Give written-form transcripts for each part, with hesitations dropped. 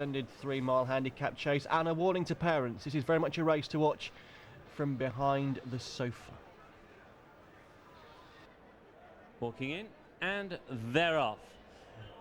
Splendid 3-mile handicap chase, and a warning to parents. This is very much a race to watch from behind the sofa. Walking in, and they're off.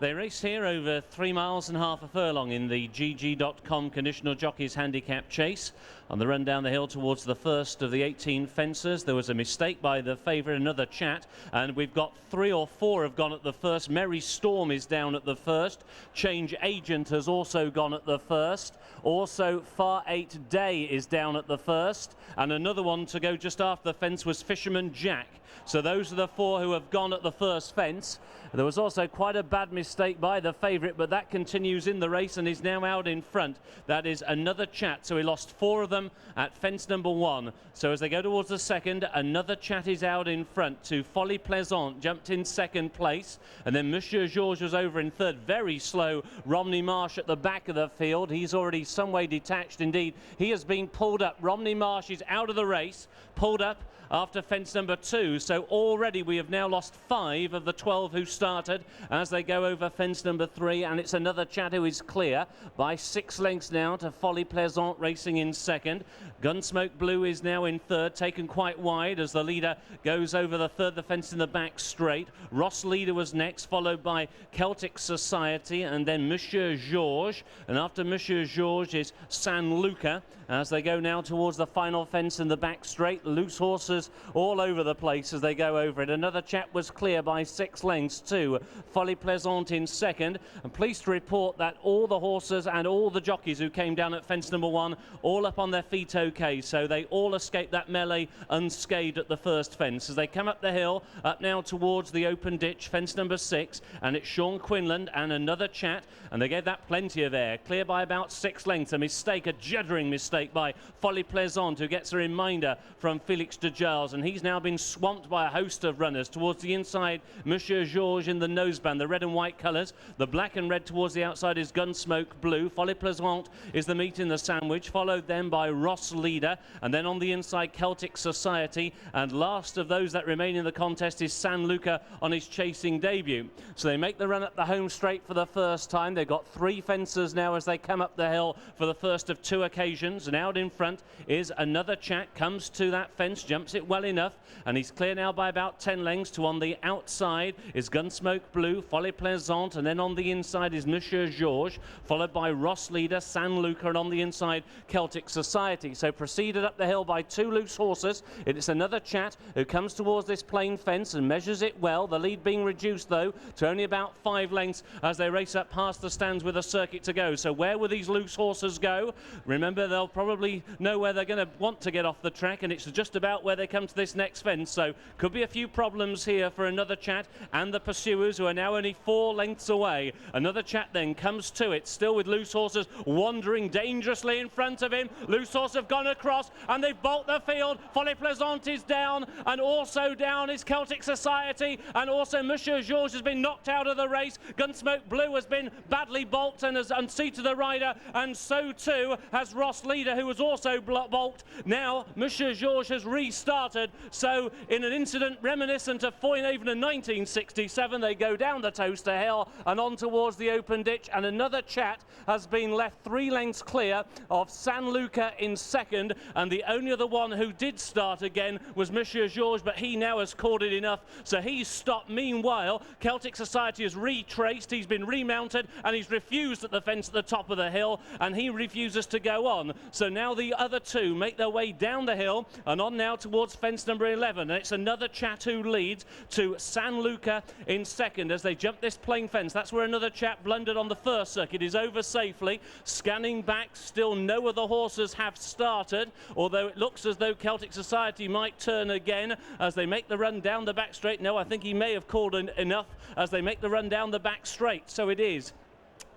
They race here over 3 miles and half a furlong in the GG.com Conditional Jockeys Handicap Chase. On the run down the hill towards the first of the 18 fencers, there was a mistake by the favourite, another chat, and we've got 3 or 4 have gone at the first. Merry Storm is down at the first. Change Agent has also gone at the first. Also, Far 8 Day is down at the first, and another one to go just after the fence was Fisherman Jack. So those are the 4 who have gone at the first fence. There was also quite a bad mistake by the favourite, but that continues in the race and is now out in front. That is another chat. So he lost 4 of them at fence number 1. So as they go towards the second, another chat is out in front to Folie Plaisante, jumped in second place. And then Monsieur Georges was over in third. Very slow Romney Marsh at the back of the field. He's already some way detached indeed. He has been pulled up. Romney Marsh is out of the race, pulled up after fence number 2. So already we have now lost 5 of the 12 who started as they go over fence number 3, and it's another chat who is clear by 6 lengths now to Folie Plaisante racing in second. Gunsmoke Blue is now in third, taken quite wide as the leader goes over the third, the fence in the back straight. Ross Leader was next, followed by Celtic Society and then Monsieur Georges, and after Monsieur Georges is San Luca as they go now towards the final fence in the back straight. Loose horses all over the place as they go over it. Another chat was clear by 6 lengths too. Folie Plaisante in second. I'm pleased to report that all the horses and all the jockeys who came down at fence number 1 all up on their feet okay, so they all escaped that melee unscathed at the first fence. As they come up the hill, up now towards the open ditch, fence number 6, and it's Sean Quinlan and another chat, and they gave that plenty of air, clear by about 6 lengths. A mistake, a juddering mistake by Folie Plaisante, who gets a reminder from Felix de Giles, and he's now been swamped by a host of runners. Towards the inside, Monsieur Georges in the noseband, the red and white colours. The black and red towards the outside is Gunsmoke Blue. Folie Plaisante is the meat in the sandwich, followed then by Ross Leader, and then on the inside Celtic Society, and last of those that remain in the contest is San Luca on his chasing debut. So they make the run up the home straight for the first time. They've got 3 fencers now as they come up the hill for the first of 2 occasions, and out in front is another chat, comes to that fence, jumps it well enough, and he's clear now by about 10 lengths. To on the outside is Gunsmoke Blue, Folie Plaisante, and then on the inside is Monsieur Georges, followed by Ross Leader, San Luca, and on the inside Celtic Society. So proceeded up the hill by 2 loose horses. It is another chat who comes towards this plain fence and measures it well. The lead being reduced though to only about 5 lengths as they race up past the stands with a circuit to go. So where will these loose horses go? Remember, they'll probably know where they're going to want to get off the track, and it's just about where they come to this next fence. So could be a few problems here for another chat and the pursuers, who are now only 4 lengths away. Another chat then comes to it, still with loose horses wandering dangerously in front of him. Loose horses have gone across and they've bolted the field. Folie Plaisante is down, and also down is Celtic Society, and also Monsieur Georges has been knocked out of the race. Gunsmoke Blue has been badly bolted and has unseated the rider, and so too has Ross Leader, who was also bolted. Now Monsieur Georges has restarted, so in an incident reminiscent of Foynehaven in 1967, they go down the Towcester hill and on towards the open ditch, and another chat has been left 3 lengths clear of San Luca in second, and the only other one who did start again was Monsieur Georges, but he now has caught it enough, so he's stopped. Meanwhile, Celtic Society has retraced, he's been remounted, and he's refused at the fence at the top of the hill, and he refuses to go on. So now the other 2 make their way down the hill and on now towards fence number 11, and it's another chat who leads to San Luca in second as they jump this plain fence. That's where another chat blundered on the first circuit, is over safely. Scanning back, still no other horses have started, although it looks as though Celtic Society might turn again as they make the run down the back straight. No, I think he may have called enough as they make the run down the back straight. So it is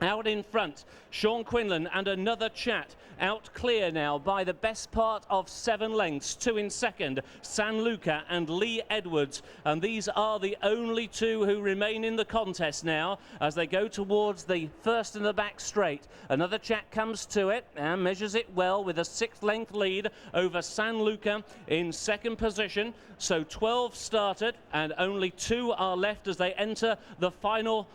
out in front, Sean Quinlan and another chat, out clear now by the best part of 7 lengths. 2 in second, San Luca and Lee Edwards, and these are the only 2 who remain in the contest now as they go towards the first in the back straight. Another chat comes to it and measures it well with a 6-length lead over San Luca in second position. So 12 started and only 2 are left as they enter the final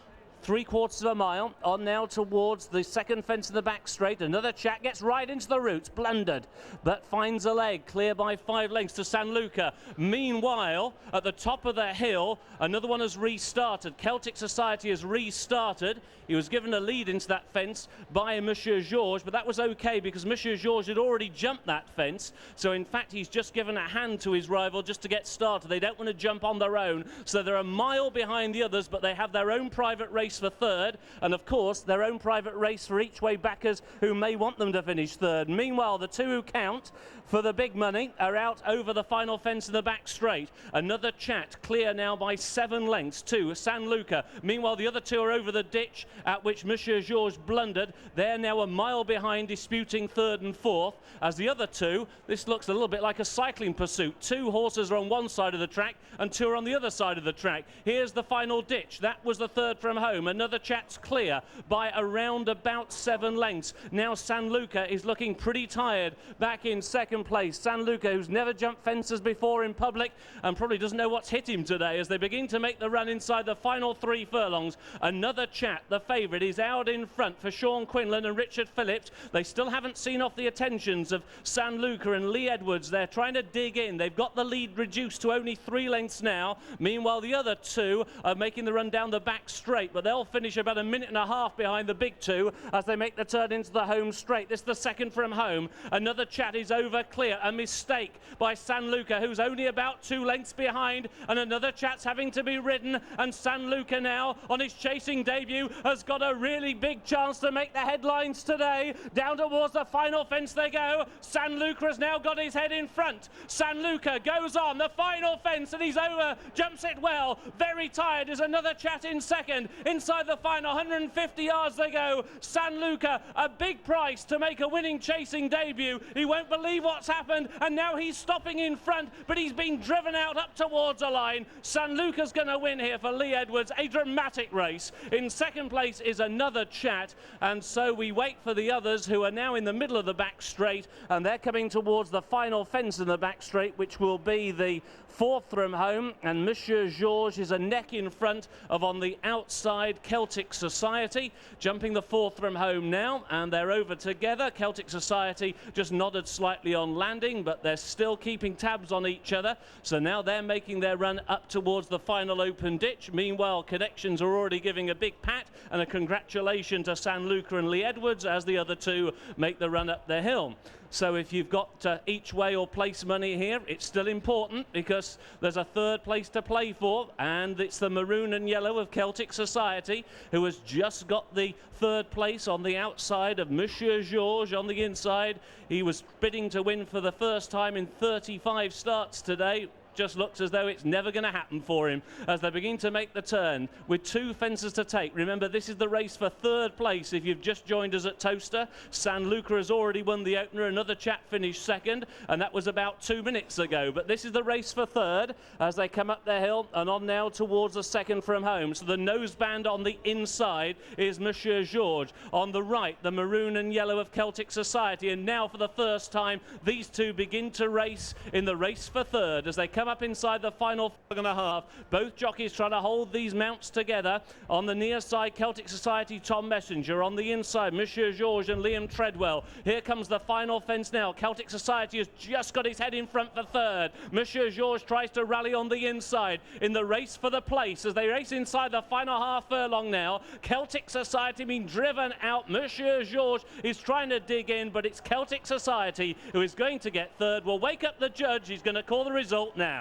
3/4 of a mile. On now towards the second fence of the back straight. Another chat gets right into the roots, blundered, but finds a leg, clear by 5 lengths to San Luca. Meanwhile, at the top of the hill, another one has restarted. Celtic Society has restarted. He was given a lead into that fence by Monsieur Georges, but that was okay because Monsieur Georges had already jumped that fence. So in fact, he's just given a hand to his rival just to get started. They don't want to jump on their own, so they're a mile behind the others, but they have their own private race for third, and of course their own private race for each way backers who may want them to finish third. Meanwhile, the two who count for the big money are out over the final fence in the back straight. Another chat clear now by 7 lengths to San Luca. Meanwhile, the other two are over the ditch at which Monsieur Georges blundered. They're now a mile behind, disputing third and fourth. As the other two, this looks a little bit like a cycling pursuit. 2 horses are on one side of the track and 2 are on the other side of the track. Here's the final ditch. That was the third from home. Another chat's clear by around about 7 lengths. Now San Luca is looking pretty tired back in second place. San Luca, who's never jumped fences before in public and probably doesn't know what's hit him today, as they begin to make the run inside the final 3 furlongs. Another chat, the favourite, is out in front for Sean Quinlan and Richard Phillips. They still haven't seen off the attentions of San Luca and Lee Edwards. They're trying to dig in. They've got the lead reduced to only 3 lengths now. Meanwhile, the other two are making the run down the back straight, but they'll finish about 1.5 minutes behind the big two as they make the turn into the home straight. This is the second from home. Another chat is over clear. A mistake by San Luca, who's only about 2 lengths behind, and another chat's having to be ridden, and San Luca now on his chasing debut has got a really big chance to make the headlines today. Down towards the final fence they go. San Luca has now got his head in front. San Luca goes on the final fence and he's over, jumps it well. Very tired is another chat in second. Inside the final 150 yards they go. San Luca, a big price to make a winning chasing debut. He won't believe what's happened, and now he's stopping in front, but he's been driven out up towards a line. San Luca's going to win here for Lee Edwards. A dramatic race. In second place is another chat, and so we wait for the others who are now in the middle of the back straight, and they're coming towards the final fence in the back straight, which will be the 4th from home, and Monsieur Georges is a neck in front of, on the outside, Celtic Society, jumping the 4th from home now, and they're over together. Celtic Society just nodded slightly on landing, but they're still keeping tabs on each other, so now they're making their run up towards the final open ditch. Meanwhile, Connections are already giving a big pat and a congratulation to San Luca and Lee Edwards as the other two make the run up the hill. So if you've got each way or place money here, it's still important because there's a third place to play for, and it's the maroon and yellow of Celtic Society, who has just got the third place on the outside of Monsieur Georges on the inside. He was bidding to win for the first time in 35 starts today. Just looks as though it's never going to happen for him as they begin to make the turn with 2 fences to take. Remember, this is the race for third place. If you've just joined us at Towcester, San Luca has already won the opener. Another chap finished second, and that was about 2 minutes ago. But this is the race for third as they come up the hill and on now towards the second from home. So the noseband on the inside is Monsieur Georges. On the right, the maroon and yellow of Celtic Society. And now for the first time, these two begin to race in the race for third as they come up inside the final 4.5. Both jockeys trying to hold these mounts together. On the near side, Celtic Society, Tom Messenger. On the inside, Monsieur Georges and Liam Treadwell. Here comes the final fence now. Celtic Society has just got his head in front for third. Monsieur Georges tries to rally on the inside in the race for the place as they race inside the final half furlong now. Celtic Society being driven out. Monsieur Georges is trying to dig in, but it's Celtic Society who is going to get third. We'll wake up the judge. He's going to call the result now.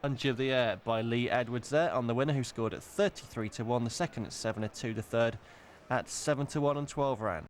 Under the Air by Lee Edwards there on the winner, who scored at 33 to 1, the second at 7 to 2, the third at 7 to 1 and 12 round.